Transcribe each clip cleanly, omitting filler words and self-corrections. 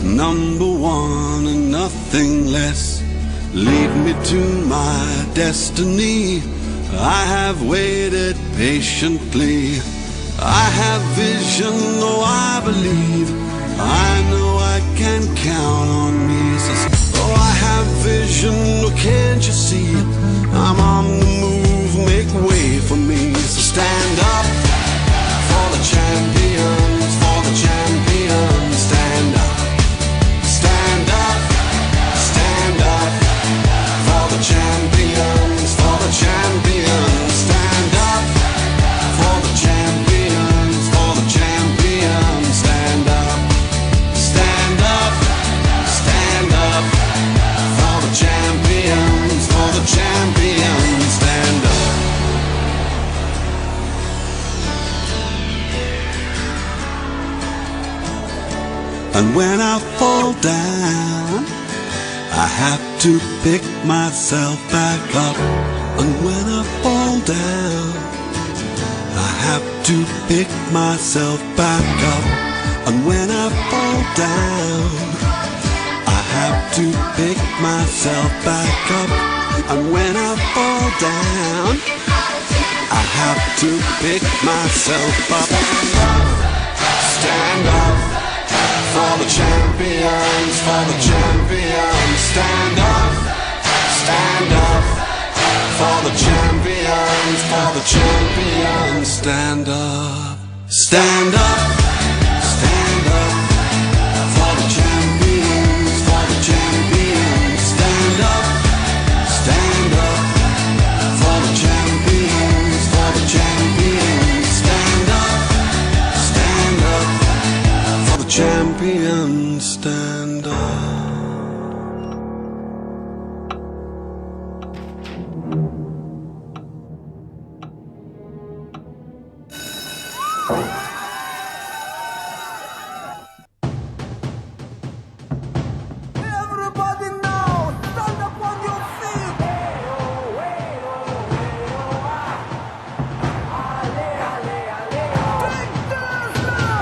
number one and nothing less. Lead me to my destiny. I have waited patiently. I have vision, oh I believe. I know I can count on me. Oh, I have vision, oh can't you see? I'm on the move, make way for me. So stand up for the champions, for the champions. Stand up, stand up, stand up for the champions, for the champions. Stand up for the champions, for the champions. Stand up, stand up, stand up for the champions, for the champions. Stand up. And when I fall down, I have to pick myself back up. And when I fall down, I have to pick myself back up. And when I fall down, I have to pick myself back up. And when I fall down, I have to pick myself up. Stand up for the champions, for the champions. Stand up for the champions, for the champions. Stand up, stand up, stand up for the champions, for the champions. Stand up for the champions, for the champions. Stand up for the champions. Stand up. Everybody now, stand up on your feet. Take this now.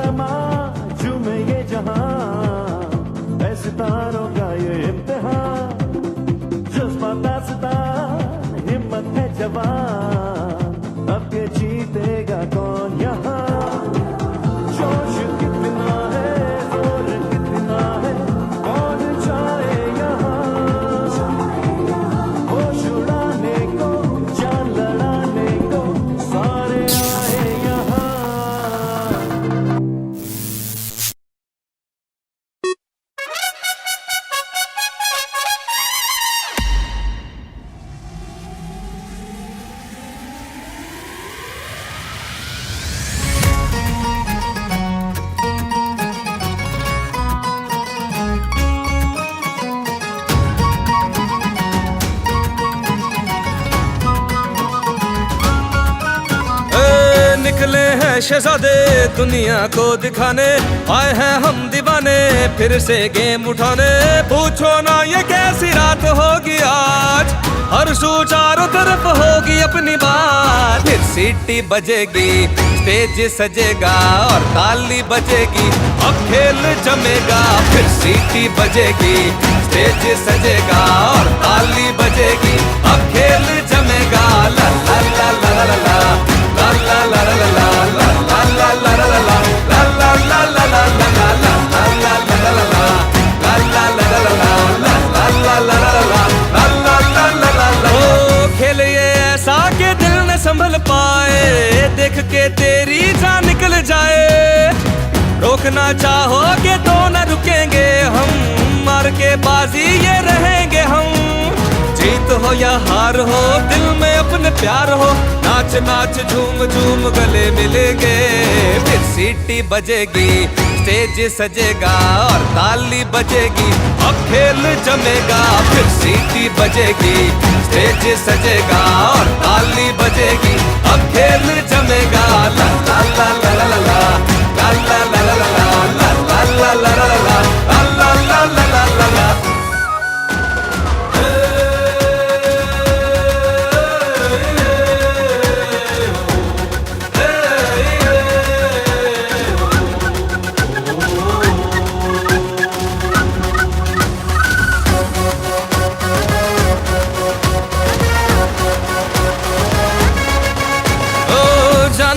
समा झूमे ये जहां है सितारों का ये इम्तिहान जज्बा दास्तान हिम्मत है जवान अब ये जीतेगा कौन यहाँ जोश कितना है जोर कितना है कौन जाए यहाँ होश उड़ाने को जान लड़ाने को सारे आए यहाँ निकले हैं शहजादे दुनिया को दिखाने आए हैं हम दीवाने फिर से गेम उठाने पूछो ना ये कैसी रात होगी आज हर सू चारों तरफ होगी अपनी बात फिर सीटी बजेगी स्टेज सजेगा और ताली बजेगी अब खेल जमेगा फिर सीटी बजेगी स्टेज सजेगा और ताली बजेगी अब खेल जमेगा ला ला ला ला ला ला ला ला ला ला खेल ये ऐसा के दिल न संभल पाए देख के तेरी जान निकल जाए रोकना चाहोगे तो न रुकेंगे हम मार के बाजी ये रहेंगे हम जीत हो या हार हो दिल में अपने प्यार हो नाच नाच झूम झूम गले मिलेंगे फिर सीटी बजेगी स्टेज सजेगा और ताली बजेगी अब खेल जमेगा फिर सीटी बजेगी स्टेज सजेगा और ताली बजेगी अब खेल जमेगा ला ला ला ला ला ला ला ला ला ला ला ला ला ला ला ला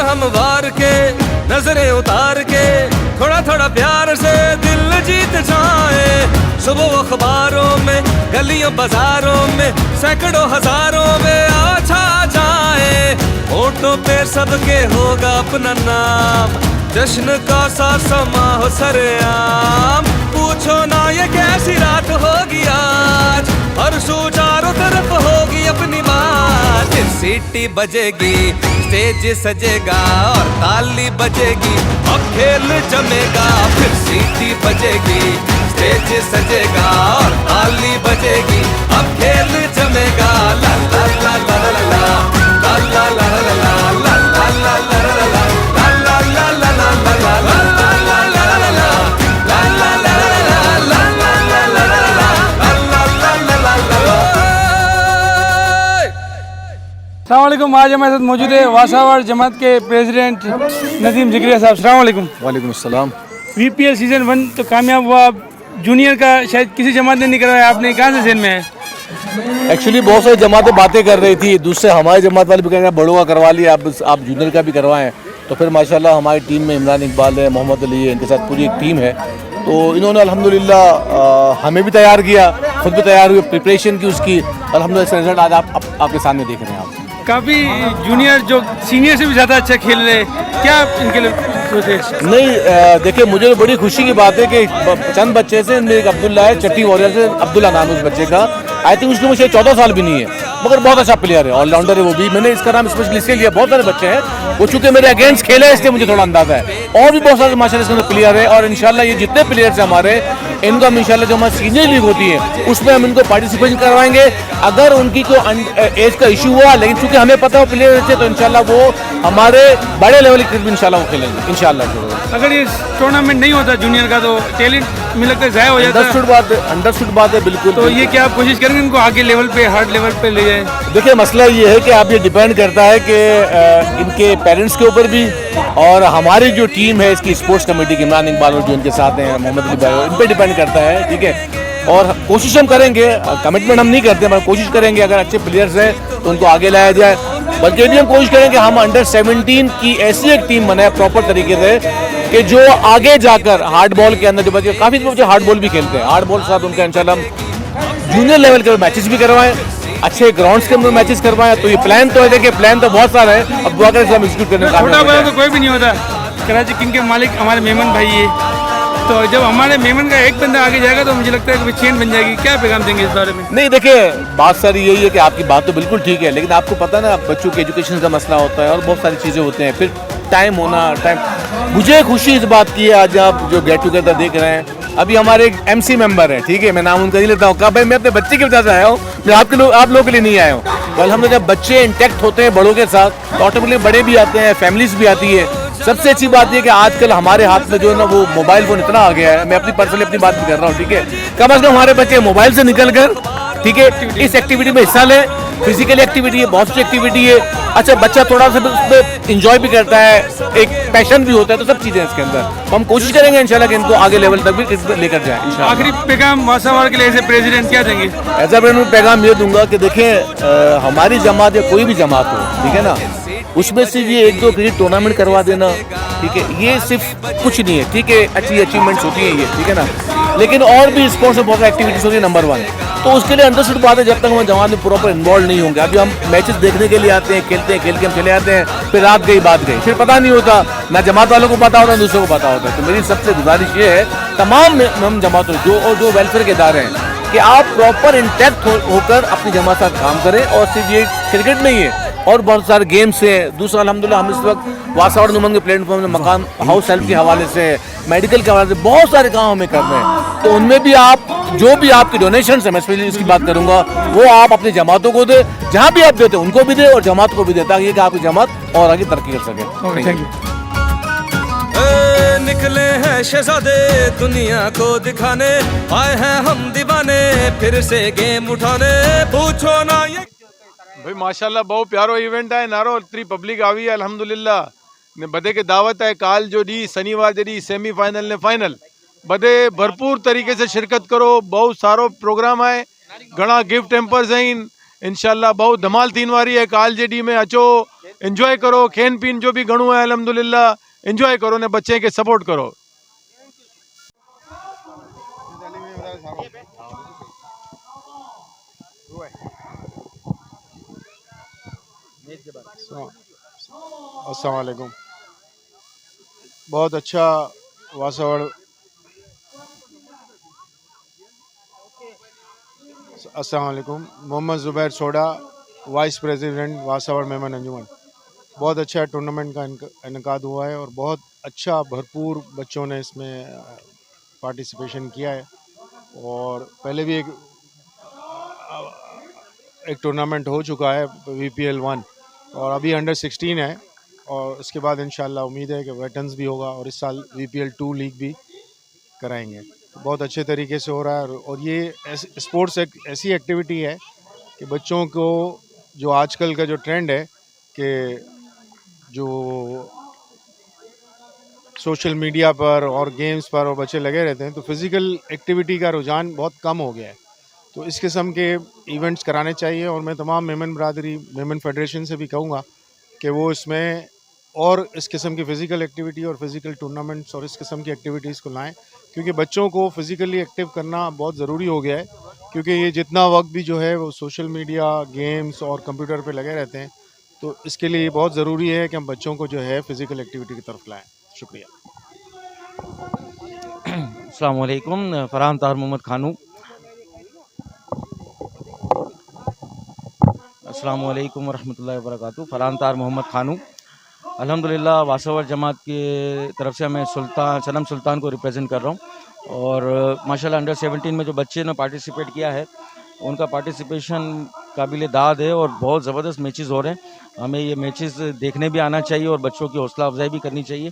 हम वार के नजरें उतार के थोड़ा थोड़ा प्यार से दिल जीत जाए सुबह अखबारों में गलियों बाजारों में सैकड़ों हजारों में छा जाए होठों पे सबके होगा अपना नाम जश्न का सा समा हो सरेआम पूछो ना ये कैसी रात होगी आज हर सू चारों तरफ होगी अपनी बात फिर सीटी बजेगी स्टेज सजेगा और ताली बजेगी अब खेल जमेगा फिर सीटी बजेगी स्टेज सजेगा और ताली बजेगी अब खेल जमेगा ला ला ला ला ला ला ला ला ला ला ला ला ला ला ला ला अस्सलाम वालेकुम। आज हमारे साथ मौजूद है वासावाड़ जमात के प्रेसिडेंट नदीम ज़िक्रिया साहब। अस्सलाम वालेकुम। वालेकुम अस्सलाम। VPL सीज़न 1 तो कामयाब हुआ, जूनियर का शायद किसी जमात ने नहीं करवाया, आपने कहाँ से ज़हन में है? एक्चुअली बहुत सारी जमातें बातें कर रही थी, दूसरे हमारी जमात वाले भी कह रहे हैं बड़ों का करवा लिया, अब आप जूनियर का भी करवाएं। तो फिर माशाल्लाह हमारी टीम में इमरान इकबाल है, मोहम्मद अली है, इनके साथ पूरी एक टीम है। तो इन्होंने अल्हम्दुलिल्लाह हमें भी तैयार किया, खुद भी तैयार हुए, प्रिपरेशन की उसकी, अल्हम्दुलिल्लाह इसका रिजल्ट आज आपके सामने देख रहे हैं आप। काफ़ी जूनियर जो सीनियर से भी ज़्यादा अच्छा खेल रहे, क्या इनके लिए सोचे? नहीं देखिए, मुझे बड़ी खुशी की बात है कि चंद बच्चे से, इनमें एक अब्दुल्ला है चट्टी वॉरियर से, अब्दुल्ला नाम है उस बच्चे का। आई थिंक उसकी मुझे 14 साल भी नहीं है, मगर बहुत अच्छा प्लेयर है, ऑलराउंडर है वो भी। मैंने इसका नाम स्पेशली इसलिए लिया, बहुत सारे बच्चे हैं वो चूंकि मेरे अगेंस्ट खेले हैं इसलिए मुझे थोड़ा अंदाजा है। और भी बहुत सारे माशाल्लाह इसके अंदर प्लेयर है, और इंशाल्लाह ये जितने प्लेयर्स हैं हमारे, इनको हम इंशाल्लाह जो हमारी सीनियर लीग होती है उसमें हम इनको पार्टिसिपेशन करवाएंगे। अगर उनकी कोई एज का इशू हुआ, लेकिन चूंकि हमें पता है वो प्लेयर अच्छे, तो इंशाल्लाह वो हमारे बड़े लेवल की क्रिकेट इंशाल्लाह वो खेलेंगे इंशाल्लाह। अगर ये टूर्नामेंट नहीं होता जूनियर का तो टैलेंट मुझे लगता है ज़ाया हो जाता है। अंडरस्टूड बात है बिल्कुल। तो ये क्या आप कोशिश करेंगे इनको आगे लेवल पे, हार्ड लेवल पे ले जाए? देखिए मसला ये है कि आप ये डिपेंड करता है कि इनके पेरेंट्स के ऊपर भी, और हमारी जो टीम है इसकी स्पोर्ट्स कमेटी की, इमरान इकबाल और जो इनके साथ हैं मोहम्मद अली भाई, इन पे डिपेंड करता है। ठीक है, और कोशिश हम करेंगे, कमिटमेंट हम नहीं करते मगर कोशिश करेंगे अगर अच्छे प्लेयर्स हैं तो उनको आगे लाया जाए। बल्कि भी हम कोशिश करेंगे हम अंडर 17 की ऐसी एक टीम बनाए प्रॉपर तरीके से कि जो आगे जाकर हार्ड बॉल के अंदर जो बच्चे, काफ़ी बच्चे हार्ड बॉल भी खेलते हैं, हार्ड बॉल के साथ उनका इंशाल्लाह हम जूनियर लेवल के मैचेस भी करवाएं, अच्छे ग्राउंड्स के अंदर मैचेस करवाएं। तो ये प्लान तो है, देखिए प्लान तो बहुत सारा है, अब दुआ करें हम एग्जीक्यूट करने का। छोटा बड़ा तो कोई भी नहीं होता। कराची किंग के मालिक हमारे मेमन भाई है, तो जब हमारे मेमन का एक बंदा आगे जाएगा तो मुझे लगता है कि चेन बन जाएगी। क्या पैगाम देंगे इस बारे में? नहीं देखिए, बात सारी यही है कि आपकी बात तो बिल्कुल ठीक है, लेकिन आपको पता ना बच्चों के एजुकेशन का मसला होता है और बहुत सारी चीज़ें होते हैं, फिर टाइम होना टाइम। मुझे खुशी इस बात की है आज आप जो गेट टुगेदर देख रहे हैं, अभी हमारे एक MC मेंबर है, ठीक है, मैं नाम उनका नहीं लेता हूँ, कहा भाई मैं अपने बच्चे की वजह से आया हूँ, मैं आप लोगों के लिए नहीं आया हूँ। कल हम जब बच्चे इंटैक्ट होते हैं बड़ों के साथ तो ऑटोमेटिकली बड़े भी आते हैं, फैमिलीज भी आती है। सबसे अच्छी बात यह कि आजकल हमारे हाथ में जो है ना वो मोबाइल फोन इतना आ गया है, मैं अपनी पर्सनली अपनी बात भी कर रहा हूँ, ठीक है, कम अज कम हमारे बच्चे मोबाइल से निकल कर, ठीक है, इस एक्टिविटी में हिस्सा लें। फिजिकल एक्टिविटी है, बहुत सी एक्टिविटी है, अच्छा बच्चा थोड़ा सा उसमें इंजॉय भी करता है, एक पैशन भी होता है, तो सब चीज़ें इसके अंदर। तो हम कोशिश करेंगे इंशाल्लाह कि इनको आगे लेवल तक भी लेकर जाएं इंशाल्लाह। आखिरी पैगाम वासावाड़ के लिए एज ए प्रेसिडेंट क्या देंगे? एज ए प्रेसिडेंट पैगाम ये दूंगा कि देखें हमारी जमात या कोई भी जमात हो, ठीक है ना, उसमें सिर्फ ये 1-2 क्रिकेट टूर्नामेंट करवा देना, ठीक है, ये सिर्फ कुछ नहीं है, ठीक है, अच्छी अचीवमेंट्स होती है ये, ठीक है ना, लेकिन और भी स्पोर्ट्स में बहुत एक्टिविटीज होती है नंबर 1। तो उसके लिए अंडरस्टूड बात है, जब तक हम जमात में प्रॉपर इन्वॉल्व नहीं होंगे, अभी हम मैचेस देखने के लिए आते हैं, खेलते हैं, खेल के हम चले आते हैं, फिर रात गई बात गई, फिर पता नहीं होता, ना जमात वालों को पता होता, दूसरों को पता होता है। तो मेरी सबसे गुजारिश ये है तमाम हम जमातों जो वेलफेयर के इदारे हैं कि आप प्रॉपर इंटैक्ट होकर अपनी जमात साथ काम करें, और सिर्फ ये क्रिकेट नहीं है और बहुत सारे गेम्स हैं। दूसरा अल्हम्दुलिल्लाह हम इस वक्त वासावाड़ नुमान के प्लेटफॉर्म में मकान हाउस हेल्प के हवाले से, मेडिकल के हवाले से बहुत सारे काम हमें कर रहे हैं, तो उनमें भी आप जो भी आपके डोनेशन है, मैं स्पेशली इसकी बात करूंगा, वो आप अपनी जमातों को दे, जहाँ भी आप देते हैं उनको भी दे और जमात को भी दे, ताकि कि आपकी जमात और आगे तरक्की कर सके। Thank you. निकले हैं शहजादे दुनिया को दिखाने, आए हैं हम दीवाने फिर से गेम उठाने, पूछो ना ये भाई माशाल्लाह बहुत प्यारो इवेंट है नारो, इतनी पब्लिक આવી है अल्हम्दुलिल्लाह ने बदे के दावत है काल जो दी शनिवार जड़ी सेमीफाइनल ने फाइनल बदे भरपूर तरीके से शिरकत करो, बहुत सारो प्रोग्राम है, घना गिफ्ट हैम्पर्स हैं, इंशाल्लाह बहुत धमाल थीन वारी है काल जड़ी में, अचो एंजॉय करो, खेन पीन जो भी घणो है अल्हम्दुलिल्लाह एंजॉय करो ने बच्चे के सपोर्ट करो। अस्सलाम वालेकुम, बहुत अच्छा वासावाड़, अस्सलाम वालेकुम, मोहम्मद ज़ुबैर सोडा, वाइस प्रेसिडेंट वासावाड़ मेमन अंजुमन। बहुत अच्छा टूर्नामेंट का इनकाद हुआ है और बहुत अच्छा भरपूर बच्चों ने इसमें पार्टिसिपेशन किया है, और पहले भी एक टूर्नामेंट हो चुका है VPL 1 और अभी अंडर 16 है, और इसके बाद इंशाल्लाह उम्मीद है कि वेटरन्स भी होगा और इस साल VPL 2 लीग भी कराएंगे। तो बहुत अच्छे तरीके से हो रहा है, और ये स्पोर्ट्स एक ऐसी एक्टिविटी है कि बच्चों को जो आजकल का जो ट्रेंड है कि जो सोशल मीडिया पर और गेम्स पर और बच्चे लगे रहते हैं, तो फिज़िकल एक्टिविटी का रुझान बहुत कम हो गया है, तो इस किस्म के इवेंट्स कराने चाहिए। और मैं तमाम मेमन बरादरी मेमन फेडरेशन से भी कहूँगा कि वो इसमें और इस किस्म की फ़िज़िकल एक्टिविटी और फिज़िकल टूर्नामेंट्स और इस किस्म की एक्टिविटीज़ को लाएं, क्योंकि बच्चों को फ़िज़िकली एक्टिव करना बहुत ज़रूरी हो गया है, क्योंकि ये जितना वक्त भी जो है वो सोशल मीडिया, गेम्स और कंप्यूटर पे लगे रहते हैं, तो इसके लिए ये बहुत ज़रूरी है कि हम बच्चों को जो है फ़िज़िकल एक्टिविटी की तरफ लाएँ। शुक्रिया। अस्सलाम वालेकुम, फरहान तार मोहम्मद खानू। अस्सलाम वालेकुम वरहमतुल्लाहि वबरकातुहू। फरहान तार मोहम्मद खानू। अल्हम्दुलिल्लाह वासावाड़ जमात के तरफ से मैं सनम सुल्तान को रिप्रेजेंट कर रहा हूँ, और माशाल्लाह अंडर 17 में जो बच्चे ने पार्टिसिपेट किया है उनका पार्टिसिपेशन काबिल दाद है और बहुत ज़बरदस्त मैचेस हो रहे हैं। हमें ये मैचेस देखने भी आना चाहिए और बच्चों की हौसला अफजाई भी करनी चाहिए।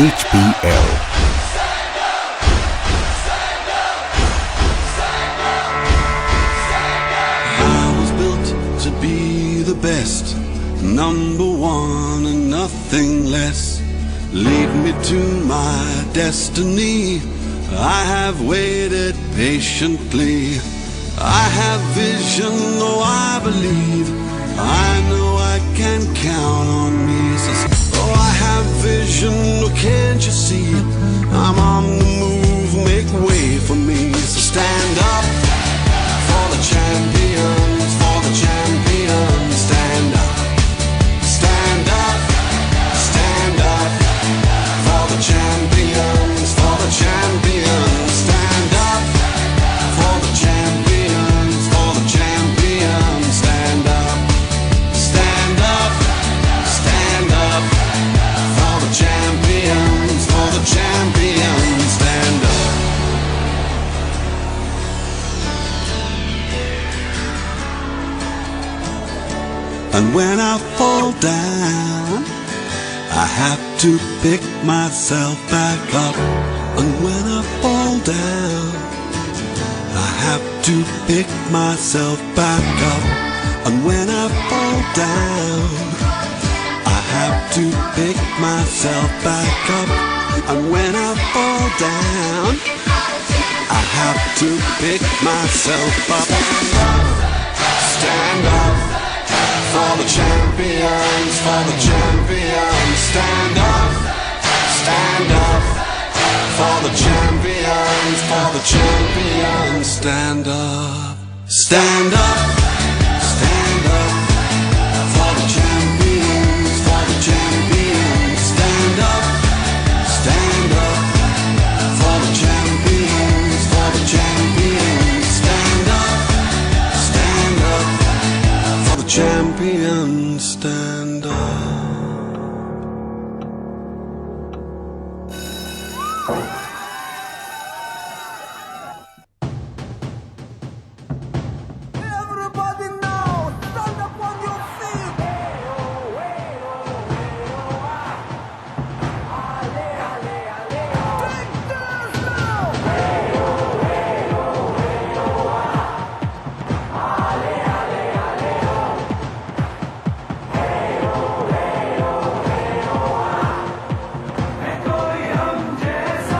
HPL. I was built to be the best, number one and nothing less. Lead me to my destiny. I have waited patiently. I have vision, oh I believe. I know I can count on me. Oh, I have vision, oh can't you see? I'm on the move, make way for me. So stand up for the champions, for the champions. Stand up, stand up, stand up for the champions, for the champions. Stand up for the champions, for the champions. Stand up, stand up, stand up for the champions, for the champions. Stand up. And when I fall down, I have to pick myself back up. And when I fall down, I have to pick myself back up. And when I fall down, I have to pick myself back up. And when I fall down, I have to pick myself up. Stand up for the champions, for the champions. Stand up for the champions, for the champions. Stand up, stand up.